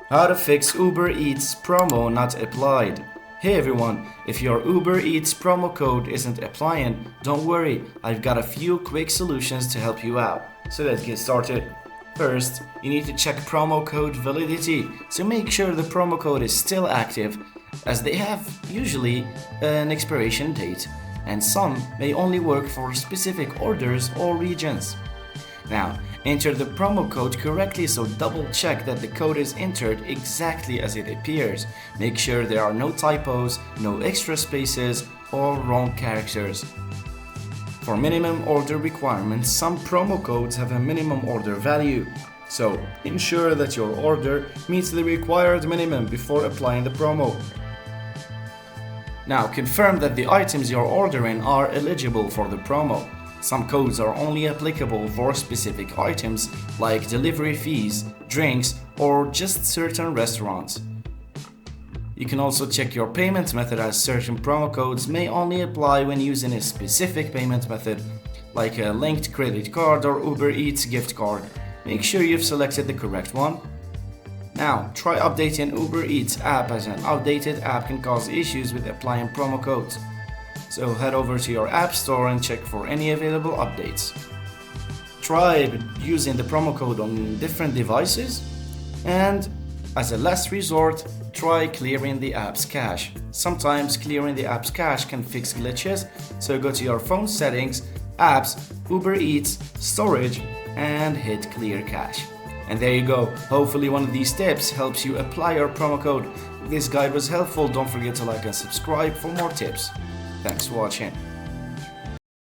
How to fix Uber Eats promo not applied. Hey everyone, if your Uber Eats promo code isn't applying, don't worry, I've got a few quick solutions to help you out. So let's get started. First, you need to check promo code validity, so make sure the promo code is still active, as they have usually an expiration date, and some may only work for specific orders or regions. Now, enter the promo code correctly, so double check that the code is entered exactly as it appears. Make sure there are no typos, no extra spaces, or wrong characters. For minimum order requirements, some promo codes have a minimum order value. So, ensure that your order meets the required minimum before applying the promo. Now, confirm that the items you're ordering are eligible for the promo. Some codes are only applicable for specific items like delivery fees, drinks, or just certain restaurants. You can also check your payment method, as certain promo codes may only apply when using a specific payment method like a linked credit card or Uber Eats gift card. Make sure you've selected the correct one. Now, try updating Uber Eats app, as an outdated app can cause issues with applying promo codes. So head over to your app store and check for any available updates. Try using the promo code on different devices, and as a last resort, try clearing the app's cache. Sometimes clearing the app's cache can fix glitches, so go to your phone settings, apps, Uber Eats, storage, and hit clear cache. And there you go. Hopefully one of these tips helps you apply your promo code. If this guide was helpful, don't forget to like and subscribe for more tips. Thanks for watching.